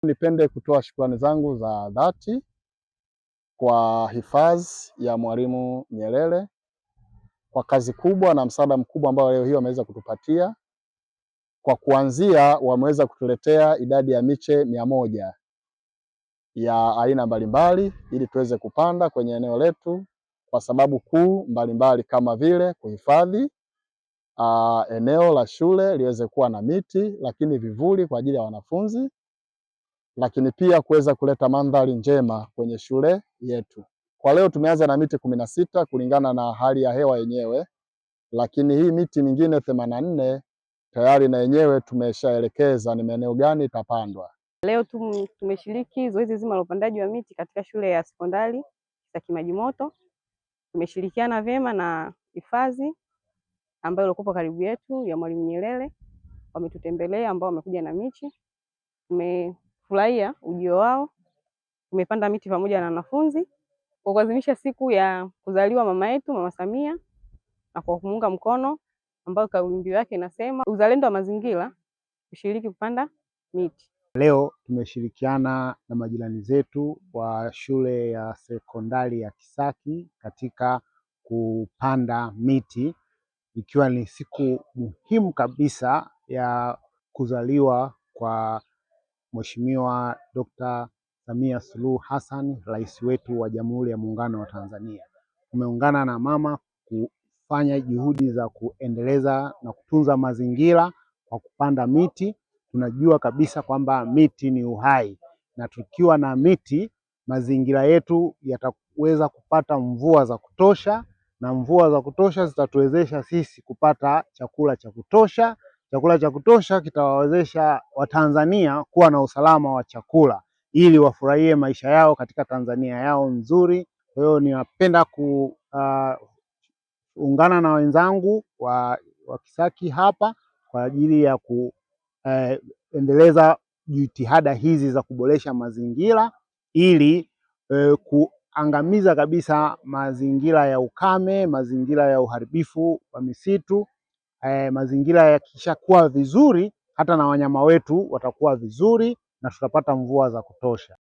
Nipende kutoa shukrani zangu za dhati kwa hifadhi ya Mwalimu Nyerere kwa kazi kubwa na msaada mkubwa ambao leo hii wameweza kutupatia. Kwa kuanzia, wameweza kutuletea idadi ya miche 100 ya aina mbalimbali ili tuweze kupanda kwenye eneo letu kwa sababu kuu mbalimbali kama vile kuhifadhi eneo la shule liweze kuwa na miti, lakini vivuli kwa ajili ya wanafunzi, lakini pia kuweza kuleta mandhari njema kwenye shule yetu. Kwa leo tumeanza na miti 16 kulingana na hali ya hewa yenyewe, lakini hii miti mingine 84 tayari na yenyewe tumeshaelekeza ni maeneo gani itapandwa. Leo tumeshiriki zoezi zima la upandaji wa miti katika shule ya sekondari ya Kimajimoto. Tumeshirikiana vyema na hifadhi ambayo ilikuwa karibu yetu ya Mwalimu Nyerere. Wametutembelea ambao wamekuja na miche. Tumefurahia ujio wao. Tumepanda miti pamoja na wanafunzi kwa kuadhimisha siku ya kuzaliwa mama yetu Mama Samia na kwa kumuunga mkono, ambayo kauli mbiu yake inasema uzalendo wa mazingira, kushiriki kupanda miti. Leo tumeshirikiana na majirani zetu wa shule ya sekondari ya Kisaki katika kupanda miti, ikiwa ni siku muhimu kabisa ya kuzaliwa kwa Mheshimiwa Dr. Samia Suluhu Hassan, rais wetu wa Jamhuri ya Muungano wa Tanzania. Tumeungana na mama kufanya juhudi za kuendeleza na kutunza mazingira kwa kupanda miti. Tunajua kabisa kwamba miti ni uhai, na tukiwa na miti mazingira yetu yataweza kupata mvua za kutosha, na mvua za kutosha zitatuwezesha sisi kupata chakula cha kutosha. Chakula cha kutosha kitawawezesha Watanzania kuwa na usalama wa chakula ili wafurahie maisha yao katika Tanzania yao nzuri. Kwa hiyo ninapenda kuungana na wenzangu wa Kisaki hapa kwa ajili ya kuendeleza jitihada hizi za kuboresha mazingira ili kuangamiza kabisa mazingira ya ukame, mazingira ya uharibifu wa misitu. Mazingira yakishakuwa vizuri, hata na wanyama wetu watakuwa vizuri na tutapata mvua za kutosha.